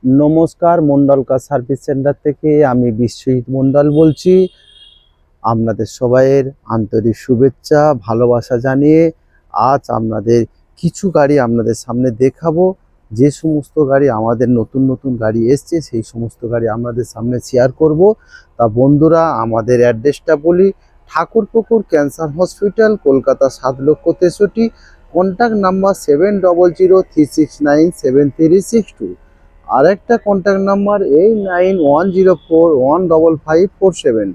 নমস্কার, Mondal car service centre থেকে আমি বিশ্বজিৎ মন্ডল বলছি। আপনাদের সবাইয়ের আন্তরিক শুভেচ্ছা ভালোবাসা জানিয়ে আজ আপনাদের কিছু গাড়ি আপনাদের সামনে দেখাবো। যে সমস্ত গাড়ি আমাদের নতুন নতুন গাড়ি এসছে সেই সমস্ত গাড়ি আপনাদের সামনে শেয়ার করব। তা বন্ধুরা, আমাদের অ্যাড্রেসটা বলি। Thakurpukur cancer hospital, Kolkata 7,63,। Contact number 7003697362। আর একটা কন্ট্যাক্ট নাম্বার 8910415547।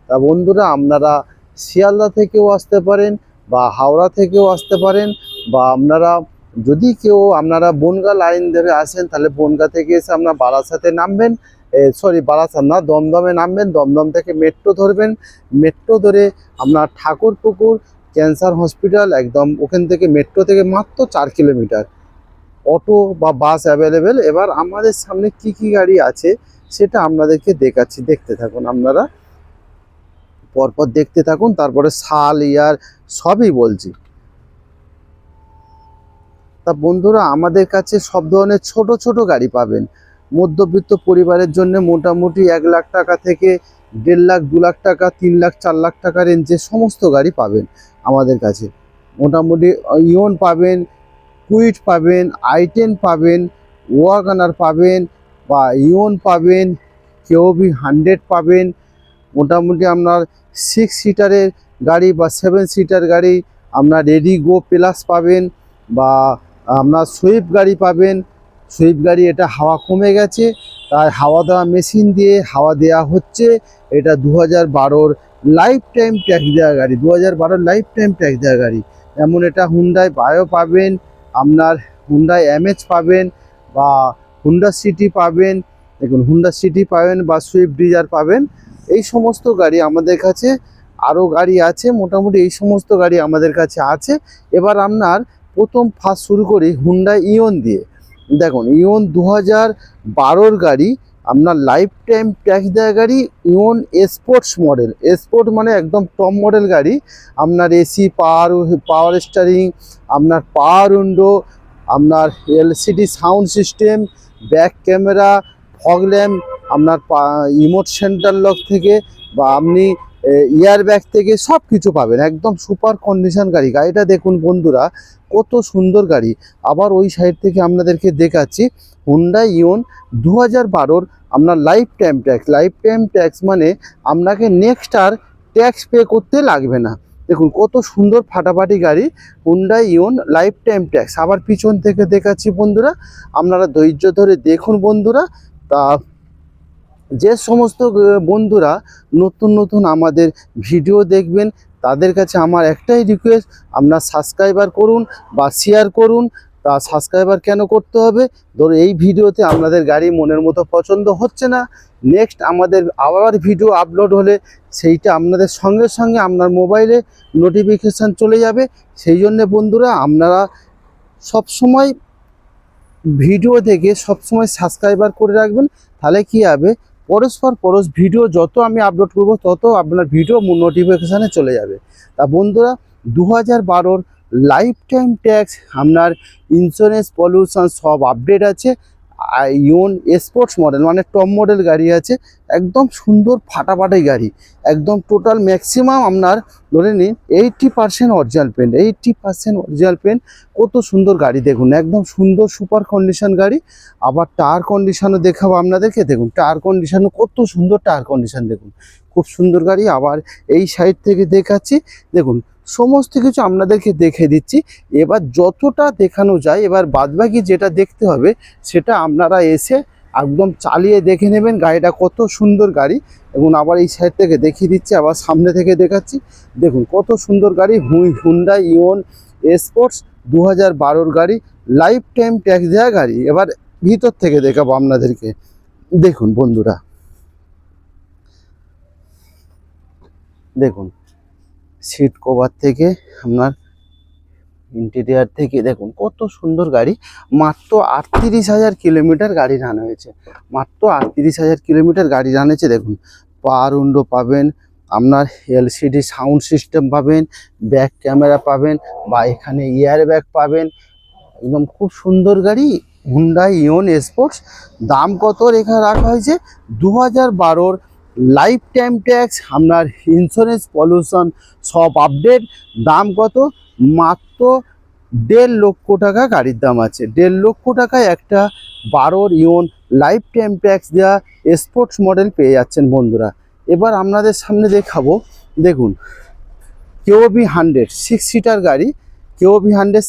তা বন্ধুরা, আপনারা শিয়ালদা থেকেও আসতে পারেন বা হাওড়া থেকেও আসতে পারেন, বা আপনারা যদি কেউ আপনারা বনগা লাইন ধরে আসেন তাহলে বনগা থেকে এসে আপনারা বারাসাতে নামবেন। বারাসাত না, দমদমে নামবেন। দমদম থেকে মেট্রো ধরবেন। মেট্রো ধরে আপনার ঠাকুরপুকুর ক্যান্সার হসপিটাল, একদম ওখান থেকে মেট্রো থেকে মাত্র 4 কিলোমিটার। অটো বা বাস অ্যাভেলেবেল। এবার আমাদের সামনে কি কি গাড়ি আছে সেটা আপনাদেরকে দেখাচ্ছি, দেখতে থাকুন। আপনারা পরপর দেখতে থাকুন, তারপরে সাল ইয়ার সবই বলছি। তা বন্ধুরা, আমাদের কাছে সব ধরনের ছোট ছোট গাড়ি পাবেন। মধ্যবিত্ত পরিবারের জন্য মোটামুটি 1 লাখ টাকা থেকে 1.5 লাখ, 2 লাখ টাকা, 3 লাখ, 4 লাখ টাকা রেঞ্জে সমস্ত গাড়ি পাবেন আমাদের কাছে। মোটামুটি ইওন পাবেন, কুইট পাবেন, i10 পাবেন, ওয়াগনার পাবেন, বা ইওন পাবেন, কেওবি 100 পাবেন। মোটামুটি আপনার 6 সিটারের গাড়ি বা 7 সিটার গাড়ি আপনার রেডি গো প্লাস পাবেন, বা আপনার সুইফট গাড়ি পাবেন। সুইফট গাড়ি এটা হাওয়া কমে গেছে, তাই হাওয়া দেওয়া মেশিন দিয়ে হাওয়া দেওয়া হচ্ছে। এটা 2012-র লাইফ টাইম ট্যাক্স দেওয়া গাড়ি, 2012-র লাইফ টাইম ট্যাক্স দেওয়া গাড়ি। যেমন এটা হুন্ডাই বায়ো পাবেন, আপনার হুন্ডাই এমএচ পাবেন, বা হুন্ডা সিটি পাবেন। দেখুন, হুন্ডা সিটি পাবেন বা সুইফট ডিজায়ার পাবেন। এই সমস্ত গাড়ি আমাদের কাছে, আরও গাড়ি আছে। মোটামুটি এই সমস্ত গাড়ি আমাদের কাছে আছে। এবার আপনার প্রথম ফার্স্ট শুরু করি হুন্ডাই ইওন দিয়ে। দেখুন, ইওন 2012-র গাড়ি, আপনার লাইফ টাইম ট্যাক্স দেওয়া গাড়ি। ইওন স্পোর্টস মডেল, স্পোর্ট মানে একদম টপ মডেল গাড়ি। আপনার এসি পাওয়ার স্টিয়ারিং, আপনার পাওয়ার উইন্ডো, আপনার LCD sound system, back camera, fog lamp, আপনার ইমোট সেন্টার লক থেকে বা আপনি ইয়ার ব্যাগ থেকে সব কিছু পাবেন। একদম সুপার কন্ডিশন গাড়ি। গাড়িটা দেখুন বন্ধুরা, কত সুন্দর গাড়ি। আবার ওই সাইড থেকে আপনাদেরকে দেখাচ্ছি হুন্ডাই ইওন 2012-র আপনার life time tax. Life time tax মানে আপনাকে নেক্সট আর ট্যাক্স পে করতে লাগবে না। দেখুন কত সুন্দর ফাটাফাটি গাড়ি, হুন্ডাই ইওন লাইফ টাইম ট্যাক্স। আবার পিছন থেকে দেখাচ্ছি বন্ধুরা, আপনারা ধৈর্য ধরে দেখুন বন্ধুরা। তা যে সমস্ত বন্ধুরা নতুন নতুন আমাদের ভিডিও দেখবেন তাদের কাছে আমার একটাই রিকোয়েস্ট, আপনার সাবস্ক্রাইবার করুন বা শেয়ার করুন। তা সাবস্ক্রাইবার কেন করতে হবে? ধরো এই ভিডিওতে আপনাদের গাড়ি মনের মতো পছন্দ হচ্ছে না, নেক্সট আমাদের আবার ভিডিও আপলোড হলে সেইটা আপনাদের সঙ্গে সঙ্গে আপনার মোবাইলে নোটিফিকেশান চলে যাবে। সেই জন্যে বন্ধুরা, আপনারা সবসময় ভিডিও দেখে সবসময় সাবস্ক্রাইবার করে রাখবেন। তাহলে কী হবে, পরস্পর ভিডিও যত আমি আপলোড করব তত আপনার ভিডিও নোটিফিকেশানে চলে যাবে। তা বন্ধুরা, 2012-র লাইফ টাইম ট্যাক্স, আপনার ইন্স্যুরেন্স, পলিউশন সব আপডেট আছে। ইওন স্পোর্টস মডেল মানে টপ মডেল গাড়ি আছে। একদম সুন্দর ফাটাফাটি গাড়ি, একদম টোটাল ম্যাক্সিমাম আপনার ধরে নিন 80% অরিজিনাল পেন্ট, 80% অরিজিনাল পেন্ট। কত সুন্দর গাড়ি দেখুন, একদম সুন্দর সুপার কন্ডিশন গাড়ি। আবার টায়ার কন্ডিশনও দেখাবো আপনাদেরকে। দেখুন টায়ার কন্ডিশনও কত সুন্দর, টায়ার কন্ডিশন দেখুন, খুব সুন্দর গাড়ি। আবার এই সাইড থেকে দেখাচ্ছি, দেখুন সমস্ত কিছু আপনাদেরকে দেখে দিচ্ছি। এবার যতটা দেখানো যায়, এবার বাদবাকি যেটা দেখতে হবে সেটা আপনারা এসে একদম চালিয়ে দেখে নেবেন গাড়িটা কত সুন্দর গাড়ি। এবং আবার এই সাইড থেকে দেখিয়ে দিচ্ছি, আবার সামনে থেকে দেখাচ্ছি। দেখুন কত সুন্দর গাড়ি, হুন্ডাই ইওন স্পোর্টস 2012-র গাড়ি, লাইফ টাইম ট্যাক্স দেওয়া গাড়ি। এবার ভিতর থেকে দেখাবো আপনাদেরকে। দেখুন বন্ধুরা, দেখুন সিট কভার থেকে আপনার ইন্টেরিয়ার থেকে দেখুন কত সুন্দর গাড়ি। মাত্র 38,000 কিলোমিটার গাড়ি রান হয়েছে, মাত্র 38,000 কিলোমিটার গাড়ি রান হয়েছে। দেখুন পাওয়ার উইন্ডো পাবেন, আপনার এলসিডি সাউন্ড সিস্টেম পাবেন, ব্যাক ক্যামেরা পাবেন, বা এখানে এয়ার ব্যাগ পাবেন। একদম খুব সুন্দর গাড়ি, হুন্ডাই ইওন স্পোর্টস। দাম কত রেখা রাখা হয়েছে? 2012 লাইফ টাইম ট্যাক্স, আপনার ইন্স্যুরেন্স, পলিউশন সব আপডেট। দাম কত? মাত্র 1.5 লক্ষ টাকা গাড়ির দাম আছে। 1.5 লক্ষ টাকায় একটা 12 ইওন লাইফ টাইম ট্যাক্স দেওয়া স্পোর্টস মডেল পেয়ে যাচ্ছেন বন্ধুরা। এবার আপনাদের সামনে দেখাবো, দেখুন কেওবি 100 6 সিটার গাড়ি, কেওবি 100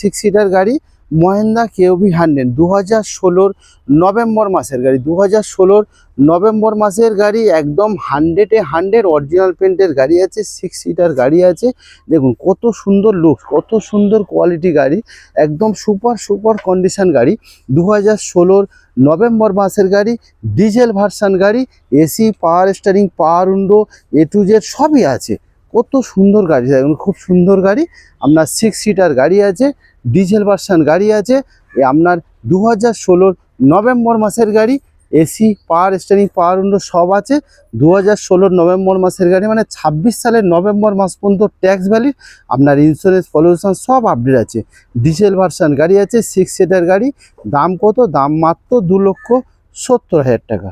6 সিটার গাড়ি, মহেন্দ্রা কেওবি 100 2016 নভেম্বর মাসের গাড়ি। 2016 নভেম্বর মাসের গাড়ি, একদম 100-এ 100 অরিজিনাল পেন্টের গাড়ি আছে, 6 সিটার গাড়ি আছে। দেখুন কত সুন্দর লুক, কত সুন্দর কোয়ালিটি গাড়ি, একদম সুপার কন্ডিশন গাড়ি। 2016 নভেম্বর মাসের গাড়ি, ডিজেল ভার্সান গাড়ি, AC, power steering, power window, A to Z সবই আছে। কত সুন্দর গাড়ি, দেখুন খুব সুন্দর গাড়ি। আপনার 6 সিটার গাড়ি আছে, ডিজেল ভার্সান গাড়ি আছে। আপনার 2016 নভেম্বর মাসের গাড়ি, AC, power steering, power window সব আছে। 2016 নভেম্বর মাসের গাড়ি মানে 26 সালের নভেম্বর মাস পর্যন্ত ট্যাক্স ভ্যালিড। আপনার ইন্স্যুরেন্স, পলিউশন সব আপডেট আছে। ডিজেল ভার্সান গাড়ি আছে, 6 সিটার গাড়ি। দাম কত? দাম মাত্র 2,70,000 টাকা।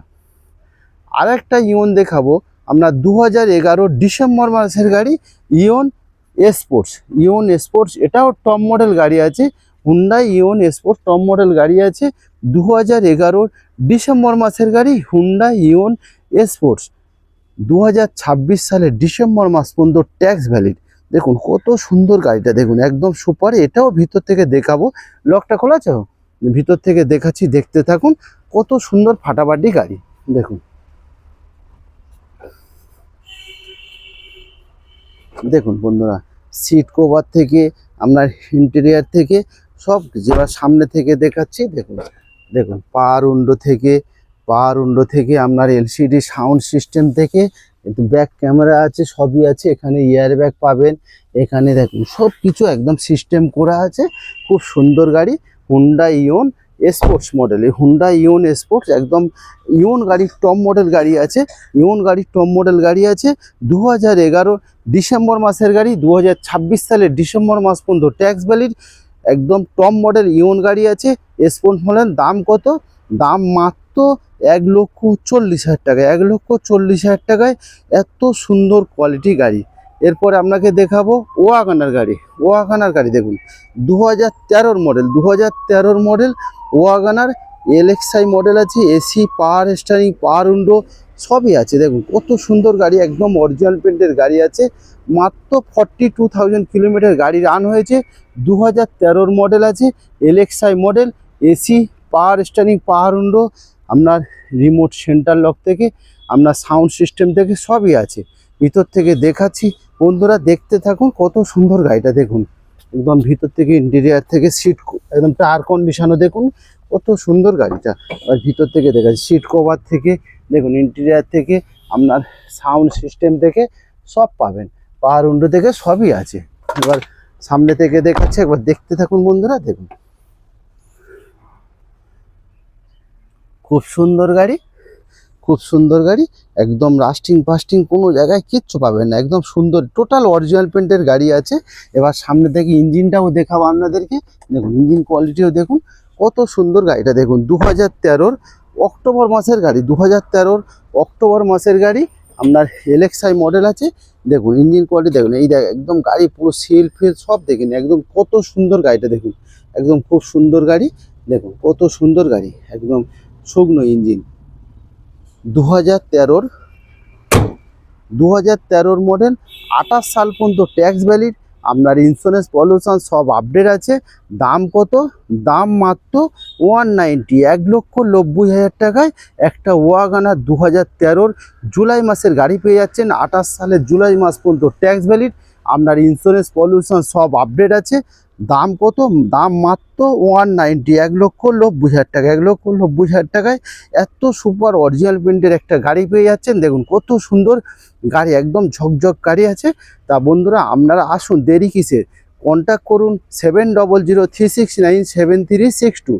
আর একটা ইওন দেখাবো, আমরা 2011 ডিসেম্বর মাসের গাড়ি, ইওন স্পোর্টস। ইওন স্পোর্টস এটাও টপ মডেল গাড়ি আছে, হুন্ডাই ইওন স্পোর্টস টপ মডেল গাড়ি আছে। 2011 ডিসেম্বর মাসের গাড়ি, হুন্ডাই ইওন স্পোর্টস। 2026 সালের ডিসেম্বর মাস পর্যন্ত ট্যাক্স ভ্যালিড। দেখুন কত সুন্দর গাড়িটা, দেখুন একদম সুপার। এটাও ভিতর থেকে দেখাবো, লকটা খোলা আছে, ভিতর থেকে দেখাচ্ছি, দেখতে থাকুন। কত সুন্দর ফাটাফাটি গাড়ি, দেখুন দেখুন বন্ধুরা, সিট কভার থেকে আপনার ইন্টেরিয়ার থেকে সব, যেবার সামনে থেকে দেখাচ্ছি, দেখুন দেখুন পাওয়ার উইন্ডো থেকে আপনার এলসিডি সাউন্ড সিস্টেম থেকে, কিন্তু ব্যাক ক্যামেরা আছে, সবই আছে। এখানে এয়ার ব্যাগ পাবেন, এখানে দেখুন সব কিছু একদম সিস্টেম করা আছে। খুব সুন্দর গাড়ি, হুন্ডা ইওন স্পোর্টস মডেল। এই হুন্ডা ইওন স্পোর্টস একদম ইওন গাড়ির টপ মডেল গাড়ি আছে, ইওন গাড়ির টপ মডেল গাড়ি আছে। 2011 ডিসেম্বর মাসের গাড়ি, 2026 সালের ডিসেম্বর মাস পর্যন্ত ট্যাক্স ভ্যালিড। একদম টপ মডেল ইওন গাড়ি আছে, স্পোর্টস মডেল। দাম কত? দাম মাত্র 1,40,000 টাকা। 1,40,000 টাকায় এত সুন্দর কোয়ালিটি গাড়ি। এরপরে আপনাকে দেখাবো ওয়াগনার গাড়ি। ওয়াগনার গাড়ি দেখুন 2013 model, 2013 model wagon R LXI model আছে, AC, power steering, power window সবই আছে। দেখুন কত সুন্দর গাড়ি, একদম অরিজিনাল পেন্টের গাড়ি আছে। মাত্র 42,000 কিলোমিটার গাড়ি রান হয়েছে। 2013 মডেল আছে, LXi model, AC, power steering, power window, আপনার রিমোট সেন্টার লক থেকে আপনার সাউন্ড সিস্টেম থেকে সবই আছে। ভিতর থেকে দেখাচ্ছি বন্ধুরা, দেখতে থাকুন। কত সুন্দর গাড়িটা দেখুন, একদম ভিতর থেকে ইন্টেরিয়ার থেকে সিট একদম টায়ার কন্ডিশনও দেখুন কত সুন্দর গাড়িটা। আর ভিতর থেকে দেখাচ্ছি, সিট কভার থেকে দেখুন, ইন্টেরিয়ার থেকে আপনার সাউন্ড সিস্টেম থেকে সব পাবেন, পাওয়ার উইন্ডো থেকে সবই আছে। এবার সামনে থেকে দেখাচ্ছে, একবার দেখতে থাকুন বন্ধুরা, দেখুন খুব সুন্দর গাড়ি, খুব সুন্দর গাড়ি। একদম রাস্টিং ফাস্টিং কোনো জায়গায় কিচ্ছু পাবেন না, একদম সুন্দর টোটাল অরিজিনাল পেন্টের গাড়ি আছে। এবার সামনে থেকে ইঞ্জিনটাও দেখাবো আপনাদেরকে, দেখুন ইঞ্জিন কোয়ালিটিও দেখুন কত সুন্দর গাড়িটা। দেখুন 2013 অক্টোবর মাসের গাড়ি, 2013 অক্টোবর মাসের গাড়ি, আপনার এলএক্সআই মডেল আছে। দেখুন ইঞ্জিন কোয়ালিটি দেখুন, এই দেখ একদম গাড়ি পুরো সিল ফিল সব দেখুন, একদম কত সুন্দর গাড়িটা দেখুন, একদম খুব সুন্দর গাড়ি। দেখুন কত সুন্দর গাড়ি, একদম শুকনো ইঞ্জিন। 2013 মডেল, 28 সাল পর্যন্ত ট্যাক্স ভ্যালিড। আপনার ইন্স্যুরেন্স, পলিউশন সব আপডেট আছে। দাম কত? দাম মাত্র 190, 1,90,000 টাকায় একটা ওয়াগনার 2013 জুলাই মাসের গাড়ি পেয়ে যাচ্ছেন। 28 সালের জুলাই মাস পর্যন্ত ট্যাক্স ভ্যালিড। আপনার ইন্স্যুরেন্স, পলিউশন সব আপডেট আছে। দাম কত? দাম মাত্র 190, 1,90,000 টাকা। 1,90,000 টাকায় এত সুপার অরিজিনাল প্রিন্টের একটা গাড়ি পেয়ে যাচ্ছেন। দেখুন কত সুন্দর গাড়ি, একদম ঝকঝক গাড়ি আছে। তা বন্ধুরা আপনারা আসুন, দেরি কিসের, কন্ট্যাক্ট করুন 7003697362।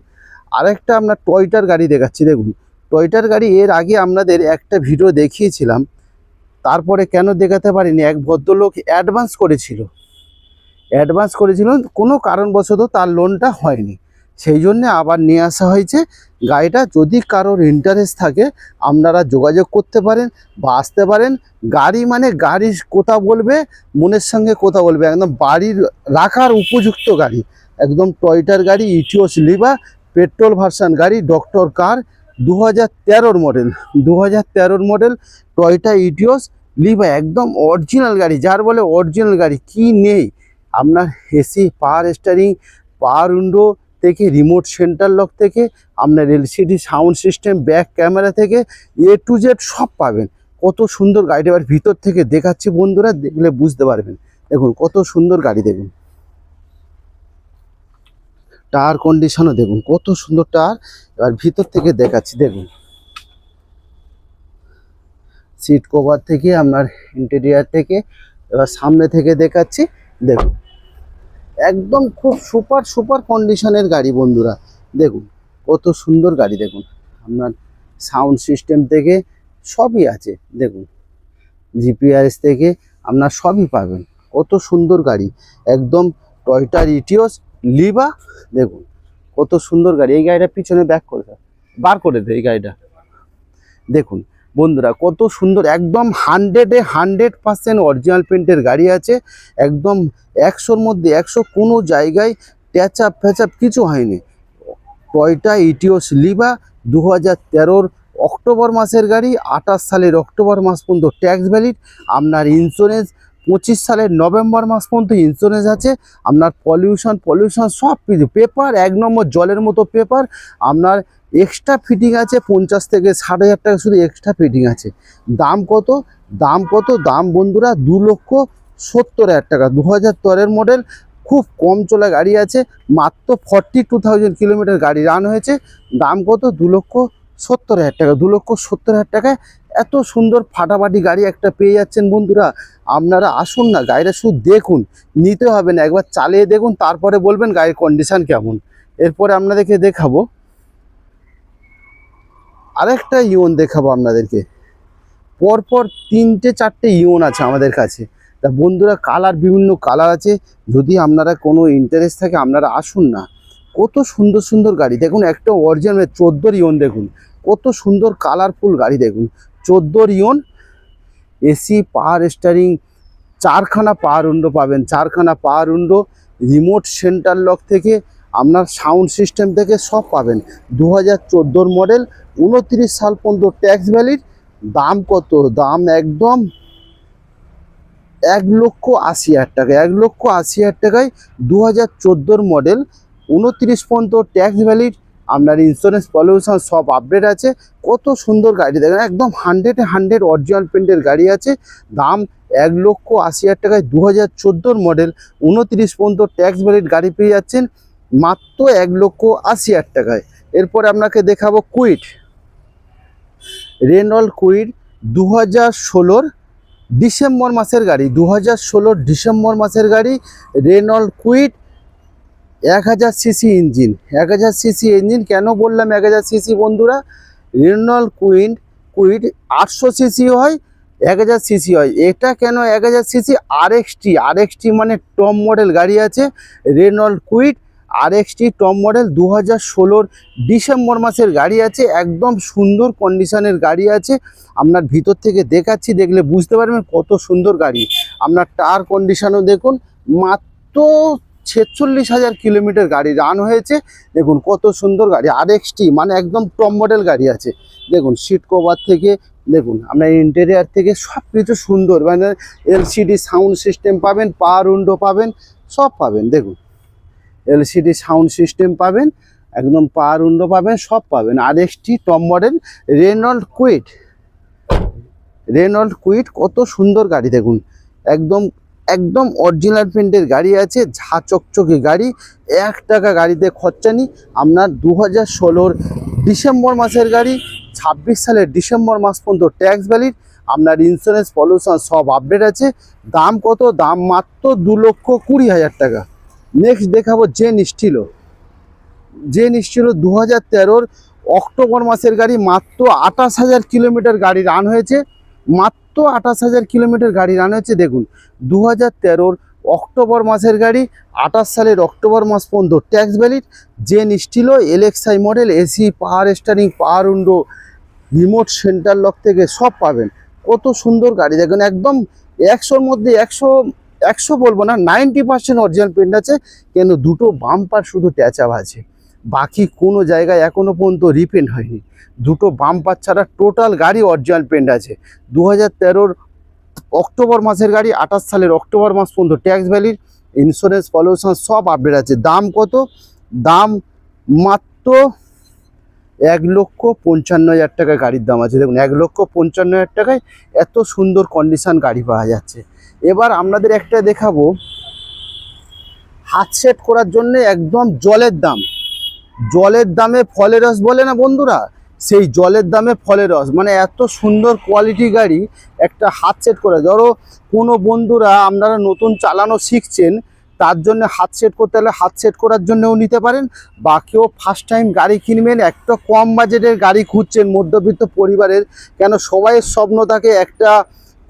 আরেকটা আপনার টয়টার গাড়ি দেখাচ্ছি, দেখুন টয়টার গাড়ি এর আগে আপনাদের একটা ভিডিও দেখিয়েছিলাম, তারপরে কেন দেখাতে পারিনি, এক ভদ্রলোক অ্যাডভান্স করেছিল কোনো কারণবশত তার লোনটা হয়নি। সেই জন্যে আবার নিয়ে আসা হয়েছে গাড়িটা। যদি কারোর ইন্টারেস্ট থাকে আপনারা যোগাযোগ করতে পারেন বা আসতে পারেন। গাড়ি মানে গাড়ির কথা বলবে, মনের সঙ্গে কথা বলবে, একদম বাড়ির রাখার উপযুক্ত গাড়ি, একদম টয়টার গাড়ি, ইটিওস লিভা পেট্রোল ভার্সন গাড়ি, ডক্টর কার 2013 মডেল, 2013 মডেল টয়টা ইটিওস লিভা, একদম অরিজিনাল গাড়ি। যার বলে অরিজিনাল গাড়ি কি নেই আপনার, AC, power steering, power window থেকে, রিমোট সেন্টার লক থেকে, আপনার LCD sound system, back camera থেকে এ টু জেড সব পাবেন। কত সুন্দর গাড়িটা এবার ভিতর থেকে দেখাচ্ছি বন্ধুরা, দেখলে বুঝতে পারবেন। দেখুন কত সুন্দর গাড়ি, দেখুন টায়ার কন্ডিশনও দেখুন কত সুন্দর টায়ার। এবার ভিতর থেকে দেখাচ্ছি, দেখুন সিট কভার থেকে, আপনার ইন্টেরিয়ার থেকে, এবার সামনে থেকে দেখাচ্ছি। দেখুন একদম খুব সুপার সুপার কন্ডিশনের গাড়ি বন্ধুরা, দেখুন কত সুন্দর গাড়ি। দেখুন আপনার সাউন্ড সিস্টেম থেকে সবই আছে, দেখুন জিপিআরএস থেকে আপনার সবই পাবেন। কত সুন্দর গাড়ি, একদম টয়টার ইটিওস লিভা। দেখুন কত সুন্দর গাড়ি। এই গাড়িটা পিছনে ব্যাক করে দাও, বার করে দে এই গাড়িটা। দেখুন বন্ধুরা কত সুন্দর, একদম 100% অরিজিনাল পেন্টের গাড়ি আছে, একদম 100-র মধ্যে 100, কোনো জায়গায় ট্যাচআপ ফ্যাচআপ কিছু হয়নি। টয়টা ইটিওস লিভা 2013 অক্টোবর মাসের গাড়ি, 28 সালের অক্টোবর মাস পর্যন্ত ট্যাক্স ভ্যালিড। আপনার ইন্স্যুরেন্স 25 সালের নভেম্বর মাস পর্যন্ত ইন্স্যুরেন্স আছে। আপনার পলিউশন সব কিছু পেপার 1 নম্বর জলের মতো পেপার। আপনার এক্সট্রা ফিটিং আছে 50 থেকে 60,000 টাকা শুধু এক্সট্রা ফিটিং আছে। দাম কত, দাম বন্ধুরা 2,70,000 টাকা। 2013 মডেল, খুব কম চলা গাড়ি আছে, মাত্র 42,000 কিলোমিটার গাড়ি রান হয়েছে। দাম কত, 2,70,000 টাকা। 2,70,000 টাকায় এত সুন্দর ফাটাফাটি গাড়ি একটা পেয়ে যাচ্ছেন বন্ধুরা। আপনারা আসুন না, গাড়িটা শুধু দেখুন, নিতে হবে না, একবার চালিয়ে দেখুন, তারপরে বলবেন গাড়ির কন্ডিশন কেমন। এরপরে আপনাদেরকে দেখাবো আরেকটা ইওন, দেখাবো আপনাদেরকে। পরপর 3-4টে ইওন আছে আমাদের কাছে। তা বন্ধুরা কালার, বিভিন্ন কালার আছে, যদি আপনারা কোনো ইন্টারেস্ট থাকে আপনারা আসুন না। কত সুন্দর সুন্দর গাড়ি দেখুন, একটা অরিজিনাল 14 ইওন, দেখুন কত সুন্দর কালারফুল গাড়ি। দেখুন 14 ইওন, এসি, পাওয়ার স্টিয়ারিং, 4খানা পাওয়ার উইন্ডো পাবেন, 4খানা power window, remote centre lock থেকে আপনার সাউন্ড সিস্টেম থেকে সব পাবেন। 2014 মডেল, 29 সাল পর্যন্ত ট্যাক্স ভ্যালিড। দাম কত, দাম একদম 1,80,000 টাকা, 1,80,000 টাকায় 2014 মডেল, 29 পর্যন্ত ট্যাক্স ভ্যালিড। আপনার ইন্স্যুরেন্স পলিউশন সব আপডেট আছে। কত সুন্দর গাড়ি দেখেন, একদম 100 অরিজিনাল পেন্টের গাড়ি আছে। দাম 1,80,000 টাকায় 2014 মডেল, 29 পর্যন্ত ট্যাক্স ভ্যালিড গাড়ি পেয়ে যাচ্ছেন মাত্র 1,80,000 টাকায়। এরপরে আপনাকে দেখাবো কুইট, রেনল্ড কুইট 2016 ডিসেম্বর মাসের গাড়ি, 2016 ডিসেম্বর মাসের গাড়ি। Renault Kwid 1000 CC engine, 1000 CC engine. কেন বললাম 1000 সিসি বন্ধুরা, রেনল্ড কুইট 800 সিসি হয়, 1000 সিসি হয়। এটা কেন 1000 সিসি, আরএক্সটি মানে টপ মডেল গাড়ি আছে। Renault Kwid RXT top model 2016 December মাসের গাড়ি আছে, একদম সুন্দর কন্ডিশনের গাড়ি আছে। আপনার ভিতর থেকে দেখাচ্ছি, দেখলে বুঝতে পারবেন কত সুন্দর গাড়ি। আপনার টায়ার কন্ডিশনও দেখুন, মাত্র 46,000 কিলোমিটার গাড়ি রান হয়েছে। দেখুন কত সুন্দর গাড়ি, আরএক্সটি মানে একদম টপ মডেল গাড়ি আছে। দেখুন সিট কভার থেকে, দেখুন আপনার ইন্টেরিয়ার থেকে সব কিছু সুন্দর, মানে এলসিডি সাউন্ড সিস্টেম পাবেন, পাওয়ার উইন্ডো পাবেন, সব পাবেন। দেখুন এলসিডি সাউন্ড সিস্টেম পাবেন, একদম পাওয়ার উইন্ডো পাবেন, সব পাবেন। আরএক্সটি টপ মডেল রেনল্ড কুইট কত সুন্দর গাড়ি। দেখুন একদম একদম অরিজিনাল পেন্টের গাড়ি আছে, ঝা চকচকে গাড়ি, 1 টাকা গাড়িতে খরচা নেই। আপনার 2016 ডিসেম্বর মাসের গাড়ি, 26 সালের ডিসেম্বর মাস পর্যন্ত ট্যাক্স ভ্যালিড। আপনার ইন্স্যুরেন্স পলিউশন সব আপডেট আছে। দাম কত, দাম মাত্র 2,20,000 টাকা। নেক্সট দেখাবো জেন স্টিলো, 2013 অক্টোবর মাসের গাড়ি, মাত্র 28,000 কিলোমিটার গাড়ি রান হয়েছে, মাত্র 28,000 কিলোমিটার গাড়ি রান হয়েছে। দেখুন 2013 অক্টোবর মাসের গাড়ি, 28 সালের অক্টোবর মাস পর্যন্ত tax valid, Zen Estilo, LXI model, AC, power steering, power window, remote centre lock থেকে সব পাবেন। কত সুন্দর গাড়ি দেখুন, একদম 100-র মধ্যে 100 বলবো না, 90% অরিজিনাল পেন্ট আছে। কেন দুটো বাম্পার শুধু ট্যাচআপ আছে, বাকি কোনো জায়গায় এখনো পর্যন্ত রিপেন্ট হয়নি। দুটো বাম্পার ছাড়া টোটাল গাড়ি অরিজিনাল পেন্ট আছে। 2013-র অক্টোবর মাসের গাড়ি, 28 সালের অক্টোবর মাস পর্যন্ত ট্যাক্স ভ্যালিড, ইন্স্যুরেন্স পলিউশন সব আপডেট আছে। দাম কত? দাম মাত্র 1,55,000 টাকা গাড়ির দাম আছে। দেখুন 1,55,000 টাকায় এত সুন্দর কন্ডিশন গাড়ি পাওয়া যাচ্ছে। এবার আপনাদের একটা দেখাবো, হাত সেট করার জন্য একদম জলের দাম, জলের দামে ফলের রস বলে না বন্ধুরা, সেই জলের দামে ফলের রস, মানে এত সুন্দর কোয়ালিটি গাড়ি। একটা হাত সেট করে, ধরো কোনো বন্ধুরা আপনারা নতুন চালানো শিখছেন, তার জন্য হাত সেট করতে হলে হাত সেট করার জন্যও নিতে পারেন। বা কেউ ফার্স্ট টাইম গাড়ি কিনবেন, একটা কম বাজেটের গাড়ি খুঁজছেন মধ্যবিত্ত পরিবারের, কেন সবাইয়ের স্বপ্ন থাকে একটা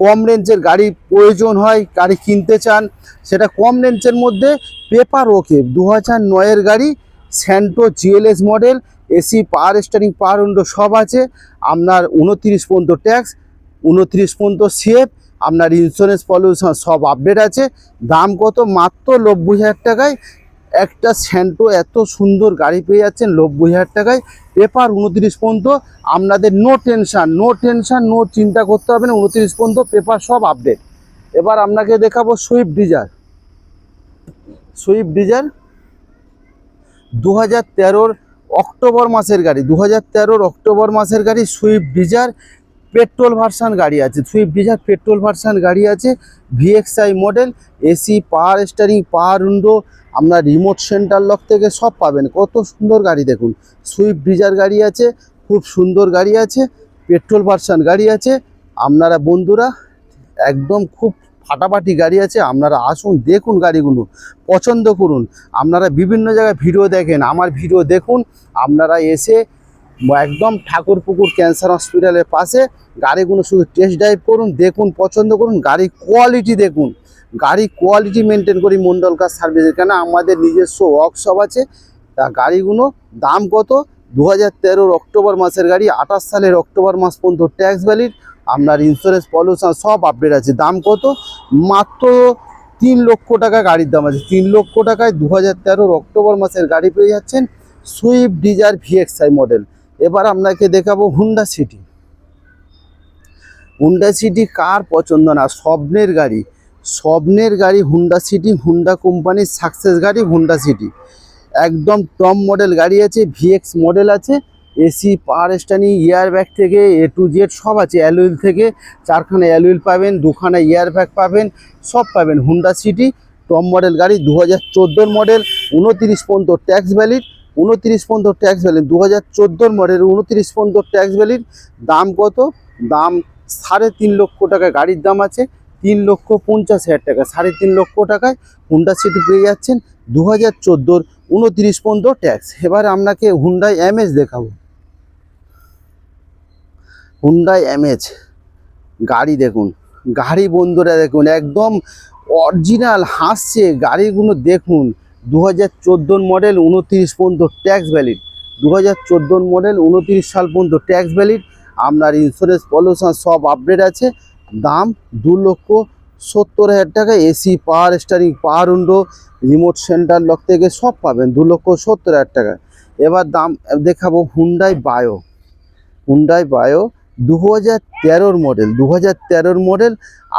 কম রেঞ্জের গাড়ি প্রয়োজন হয়, গাড়ি কিনতে চান, সেটা কম রেঞ্জের মধ্যে পেপার ওকে 2009-এর গাড়ি, Santro GLS model, AC, power steering, power window সব আছে। আপনার 29 পর্যন্ত ট্যাক্স, 29 পর্যন্ত সিএফ, আপনার ইন্স্যুরেন্স পলিউশন সব আপডেট আছে। দাম কত? মাত্র 90,000 টাকায় একটা স্যান্টো এত সুন্দর গাড়ি পেয়ে যাচ্ছেন 90,000 টাকায়। পেপার 29 পর্যন্ত, আপনাদের নো টেনশান, নো চিন্তা করতে হবে না, 29 পর্যন্ত পেপার সব আপডেট। এবার আপনাকে দেখাবো সুইফট ডিজায়ার। 2013-র অক্টোবর মাসের গাড়ি, 2013-র অক্টোবর মাসের গাড়ি সুইফট ডিজায়ার পেট্রোল ভার্সান গাড়ি আছে। সুইফট ডিজায়ার পেট্রোল ভার্সান গাড়ি আছে, VXI model, AC, power steering, power window, আপনার রিমোট সেন্টার লক থেকে সব পাবেন। কত সুন্দর গাড়ি দেখুন, সুইফট ডিজায়ার গাড়ি আছে, খুব সুন্দর গাড়ি আছে, পেট্রোল ভার্সান গাড়ি আছে। আপনারা বন্ধুরা একদম খুব ফাটাফাটি গাড়ি আছে, আপনারা আসুন, দেখুন গাড়িগুলো, পছন্দ করুন। আপনারা বিভিন্ন জায়গায় ভিডিও দেখেন, আমার ভিডিও দেখুন, আপনারা এসে একদম ঠাকুরপুকুর ক্যান্সার হসপিটালের পাশে গাড়িগুলো শুধু টেস্ট ড্রাইভ করুন, দেখুন, পছন্দ করুন, গাড়ির কোয়ালিটি দেখুন। গাড়ির কোয়ালিটি মেনটেন করি মন্ডল কার সার্ভিসের, কেন আমাদের নিজস্ব ওয়ার্কশপ আছে। তা গাড়িগুলো দাম কত? 2013-র অক্টোবর মাসের গাড়ি, 28 সালের অক্টোবর মাস পর্যন্ত ট্যাক্স ভ্যালিড, আপনার ইন্স্যুরেন্স পলিউশন সব আপডেট আছে। দাম কত? মাত্র 3 লক্ষ টাকা গাড়ির দাম আছে। 3 লক্ষ টাকায় 2013-র অক্টোবর মাসের গাড়ি পেয়ে যাচ্ছেন, সুইফট ডিজায়ার ভিএক্সআই মডেল। এবার আপনাকে দেখাবো হুন্ডা সিটি। হুন্ডা সিটি কার পছন্দ না? স্বপ্নের গাড়ি, স্বপ্নের গাড়ি হুন্ডা সিটি, হুন্ডা কোম্পানির সাকসেস গাড়ি হুন্ডা সিটি। একদম টপ মডেল গাড়ি আছে, ভিএক্স মডেল আছে, AC, power steering, air bag থেকে A to Z সব আছে। অ্যালুইল থেকে 4খানা অ্যালুইল পাবেন, 2খানা এয়ার ব্যাগ পাবেন, সব পাবেন। হুন্ডা সিটি টপ মডেল গাড়ি, 2014-র মডেল, 29 পর্যন্ত ট্যাক্স ভ্যালিড, 29 পর্যন্ত ট্যাক্স ভ্যালিড, 2014-র মডেল, 29 পর্যন্ত ট্যাক্স ভ্যালিড। দাম কত? দাম 3.5 লক্ষ টাকা গাড়ির দাম আছে, 3,50,000 টাকা, 3.5 লক্ষ টাকায় হুন্ডা সিটি পেয়ে যাচ্ছেন। 2014-র 29 পর্যন্ত ট্যাক্স। এবার আপনাকে হুন্ডাই অ্যামেজ দেখাবো। হুন্ডাই অ্যামেজ গাড়ি দেখুন, গাড়ি বন্ধুরা দেখুন, একদম অরিজিনাল হাসছে গাড়িগুলো দেখুন। 2014 মডেল, 29 পর্যন্ত ট্যাক্স ভ্যালিড, 2014 মডেল, 29 সাল পর্যন্ত ট্যাক্স ভ্যালিড, আপনার ইন্স্যুরেন্স পলিউশন সব আপডেট আছে। দাম 2,70,000 টাকা, AC, power steering, power window, remote centre lock থেকে সব পাবেন 2,70,000 টাকা। এবার দাম দেখাবো হুন্ডাই বায়ো। হুন্ডাই বায়ো 2013-র মডেল, 2013-র মডেল,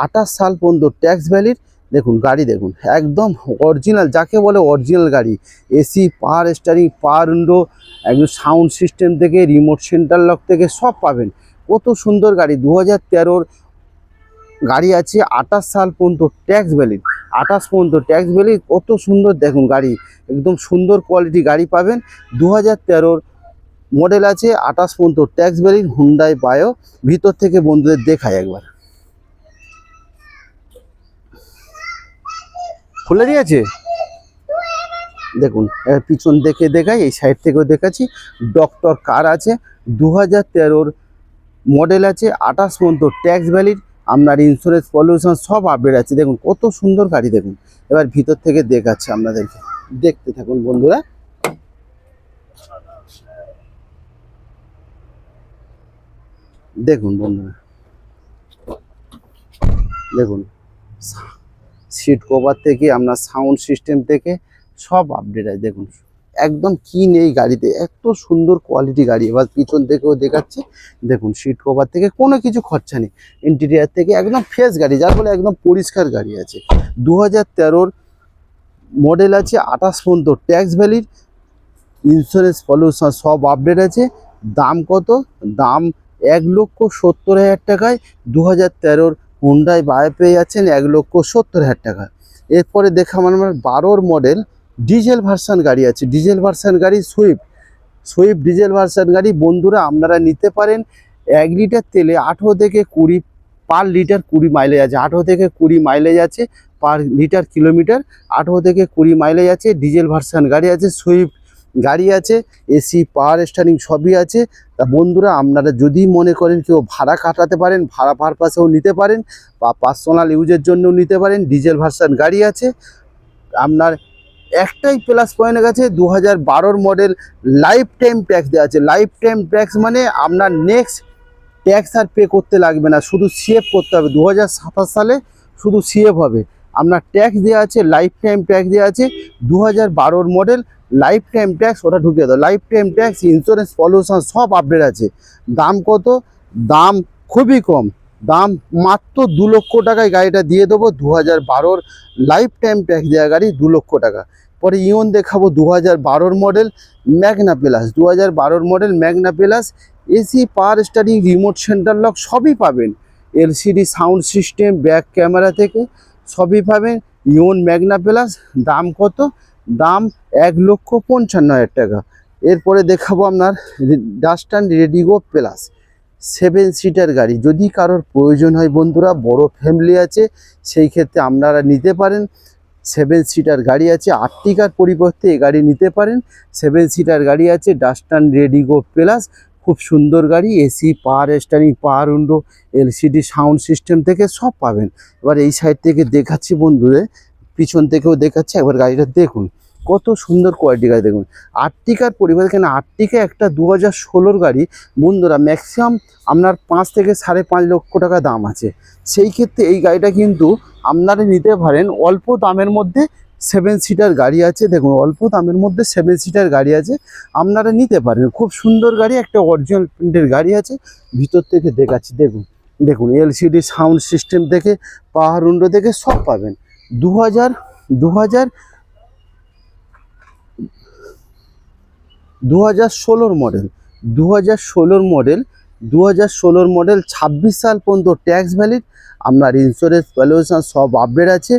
28 সাল পর্যন্ত ট্যাক্স ভ্যালিড। দেখুন গাড়ি দেখুন, একদম অরিজিনাল, যাকে বলে অরিজিনাল গাড়ি। AC, power steering, power window, একদম সাউন্ড সিস্টেম থেকে রিমোট সেন্টার লক থেকে সব পাবেন। কত সুন্দর গাড়ি, 2013-র গাড়ি আছে, 28 সাল পর্যন্ত ট্যাক্স ভ্যালিড, 28 পর্যন্ত ট্যাক্স ভ্যালিড। কত সুন্দর দেখুন গাড়ি, একদম সুন্দর কোয়ালিটি গাড়ি পাবেন। 2013-র মডেল আছে, 28 পর্যন্ত ট্যাক্স ভ্যালিড, হুন্ডাই বায়ো। ভিতর থেকে বন্ধুদের দেখায় একবার, খুলে দিয়েছে দেখুন। পিছন দেখে দেখাই, এই সাইড থেকেও দেখাচ্ছি। ডক্টর কার আছে, 2013-র মডেল আছে, 28 পর্যন্ত ট্যাক্স ভ্যালিড, আপনার ইন্স্যুরেন্স পলিউশন সব আপডেট আছে। দেখুন কত সুন্দর গাড়ি, দেখুন এবার ভিতর থেকে দেখাচ্ছে আপনাদেরকে, দেখতে থাকুন বন্ধুরা। দেখুন বন্ধুরা, দেখুন সিট কভার থেকে আপনার সাউন্ড সিস্টেম থেকে সব আপডেট আছে। দেখুন একদম কি নেই গাড়িতে, এত সুন্দর কোয়ালিটি গাড়ি। এবার পিছন থেকেও দেখাচ্ছি, দেখুন সিট কভার থেকে কোনো কিছু খরচা নেই, ইন্টেরিয়ার থেকে একদম ফ্রেশ গাড়ি, যার ফলে একদম পরিষ্কার গাড়ি আছে। 2013 মডেল আছে, 28 পর্যন্ত ট্যাক্স ভ্যালিড, ইন্স্যুরেন্স পলিউশন সব আপডেট আছে। দাম কত? দাম 1,70,000 টাকায় 2013 হুন্ডাই বায়ে পেয়ে যাচ্ছেন 1,70,000 টাকা। এরপরে দেখাম আমার 12 মডেল ডিজেল ভার্সন গাড়ি আছে, ডিজেল ভার্সন গাড়ি সুইফট ডিজেল ভার্সন গাড়ি। বন্ধুরা আপনারা নিতে পারেন। 1 লিটার তেলে 18 থেকে 20 পার লিটার 20 মাইলেজ আছে, 18 থেকে 20 মাইলেজ আছে পার লিটার কিলোমিটার, 18 থেকে 20 মাইলেজ আছে। ডিজেল ভার্সন গাড়ি আছে, সুইফট গাড়ি আছে, এসি পাওয়ার স্টারিং সবই আছে। তা বন্ধুরা আপনারা যদি মনে করেন কেউ ভাড়া কাটাতে পারেন, ভাড়া পারপাসেও নিতে পারেন বা পার্সোনাল ইউজের জন্যও নিতে পারেন। ডিজেল ভার্সন গাড়ি আছে। আপনার একটাই প্লাস পয়েন্ট আছে, 2012 মডেল লাইফ টাইম ট্যাক্স দেওয়া আছে। লাইফ টাইম ট্যাক্স মানে আপনার নেক্সট ট্যাক্স আর পে করতে লাগবে না, শুধু সিএফ করতে হবে। 2027 সালে শুধু সিএফ হবে, আপনার ট্যাক্স দেওয়া আছে, লাইফ টাইম ট্যাক্স দেওয়া আছে। 2012 মডেল লাইফ টাইম ট্যাক্স, ওটা ঢুকিয়ে দাও। Life time tax, insurance pollution সব আপডেট আছে। দাম কত? দাম খুবই কম, দাম মাত্র 2 লক্ষ টাকায় গাড়িটা দিয়ে দেবো। 2012 লাইফ টাইম ট্যাক্স দেওয়া গাড়ি 2 লক্ষ টাকা। পরে ইওন দেখাবো 2012 model Magna plus, 2012 model Magna plus, AC power steering, remote centre lock সবই পাবেন। LCD sound system, back camera থেকে সবই পাবেন। ইওন ম্যাগনা প্লাস, দাম কত? দাম 1,55,000 টাকা। এরপরে দেখাবো আপনার ডাস্টান রেডিগো প্লাস 7 সিটার গাড়ি। যদি কারোর প্রয়োজন হয় বন্ধুরা, বড় ফ্যামিলি আছে, সেই ক্ষেত্রে আপনারা নিতে পারেন। 7 সিটার গাড়ি আছে, আর্টিকার পরিবর্তে এই গাড়ি নিতে পারেন। 7 সিটার গাড়ি আছে, ডাস্টান রেডিগো প্লাস, খুব সুন্দর গাড়ি। AC power steering, power window, LCD sound system থেকে সব পাবেন। এবার এই সাইড থেকে দেখাচ্ছি বন্ধুদের, পিছন থেকেও দেখাচ্ছি, একবার গাড়িটা দেখুন কত সুন্দর কোয়ালিটি গাড়ি। দেখুন আর্টিকার পরিবর্তে, কেন আর্টিকা একটা 2016 গাড়ি বন্ধুরা, ম্যাক্সিমাম আপনার 5 থেকে 5.5 লক্ষ টাকা দাম আছে। সেই ক্ষেত্রে এই গাড়িটা কিন্তু আপনারা নিতে পারেন অল্প দামের মধ্যে। 7 সিটার গাড়ি আছে, দেখুন অল্প দামের মধ্যে 7 সিটার গাড়ি আছে, আপনারা নিতে পারেন। খুব সুন্দর গাড়ি, একটা অরিজিনাল প্রিন্টের গাড়ি আছে। ভিতর থেকে দেখাচ্ছি, দেখুন দেখুন এলসিডি সাউন্ড সিস্টেম থেকে, পাওয়ার উইন্ডো থেকে সব পাবেন। 2016 মডেল, 2016 মডেল, 2016 মডেল 26 সাল পর্যন্ত ট্যাক্স ভ্যালিড। আপনার ইন্স্যুরেন্স পলিউশন সব আপডেট আছে।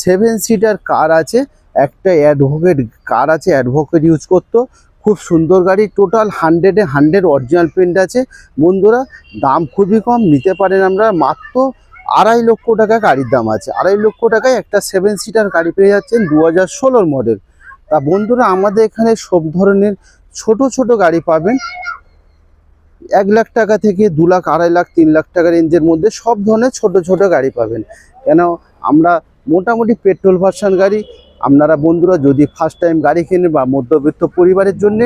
7 সিটার কার আছে, একটা অ্যাডভোকেট কার আছে, অ্যাডভোকেট ইউজ করতো। খুব সুন্দর গাড়ি, টোটাল 100-এ 100 অরিজিনাল প্রিন্ট আছে। বন্ধুরা দাম খুবই কম, নিতে পারেন আমরা মাত্র 2.5 লক্ষ টাকা গাড়ির দাম আছে। 2.5 লক্ষ টাকায় একটা 7 সিটার গাড়ি পেয়ে যাচ্ছেন 2016 মডেল। তা বন্ধুরা আমাদের এখানে সব ধরনের ছোট ছোট গাড়ি পাবেন, 1 লাখ টাকা থেকে 2 লাখ, 2.5 লাখ, 3 লাখ টাকা রেঞ্জের মধ্যে সব ধরনের ছোট ছোট গাড়ি পাবেন। কেন আমরা মোটামুটি পেট্রোল ভার্সন গাড়ি, আপনারা বন্ধুরা যদি ফার্স্ট টাইম গাড়ি কেনেন বা মধ্যবিত্ত পরিবারের জন্য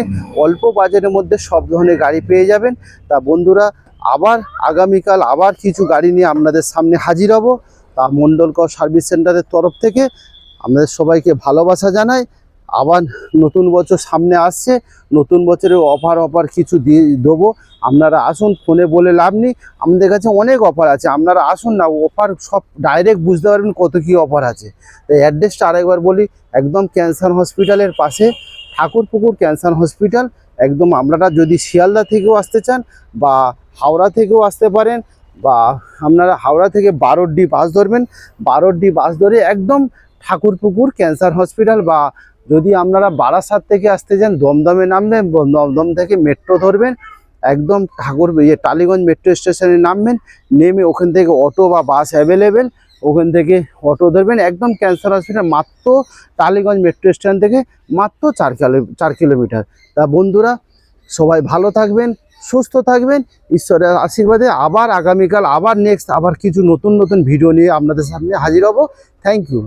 অল্প বাজেটের মধ্যে সব ধরনের গাড়ি পেয়ে যাবেন। তা বন্ধুরা আবার আগামীকাল আবার কিছু গাড়ি নিয়ে আপনাদের সামনে হাজির হব। তা মণ্ডলকর সার্ভিস সেন্টারের তরফ থেকে আপনাদের সবাইকে ভালোবাসা জানাই। আবার নতুন বছর সামনে আসছে, নতুন বছরের অফার কিছু দিয়ে দেবো। আপনারা আসুন, ফোনে বলে লাভ নেই, আমাদের কাছে অনেক অফার আছে। আপনারা আসুন না, অফার সব ডাইরেক্ট বুঝতে পারবেন কত কী অফার আছে। তাই অ্যাড্রেসটা আরেকবার বলি, একদম ক্যান্সার হসপিটালের পাশে, ঠাকুরপুকুর ক্যান্সার হসপিটাল। একদম আপনারা যদি শিয়ালদা থেকেও আসতে চান বা হাওড়া থেকেও আসতে পারেন, বা আপনারা হাওড়া থেকে 12D বাস ধরবেন, 12D বাস ধরে একদম ঠাকুরপুকুর ক্যান্সার হসপিটাল, বা যদি আপনারা বারাসাত থেকে আসতে চান দমদমে নামবেন, দমদম থেকে মেট্রো ধরবেন, একদম টালিগঞ্জ মেট্রো স্টেশনে নামবেন, নেমে ওখান থেকে অটো বা বাস অ্যাভেলেবেল, ওখান থেকে অটো ধরবেন একদম ক্যান্সার হসপিটাল, মাত্র টালিগঞ্জ মেট্রো স্টেশন থেকে মাত্র 4 কিলোমিটার। তা বন্ধুরা সবাই ভালো থাকবেন, সুস্থ থাকবেন, ঈশ্বরের আশীর্বাদে আবার আগামীকাল আবার নেক্সট আবার কিছু নতুন নতুন ভিডিও নিয়ে আপনাদের সামনে হাজির হব। Thank you.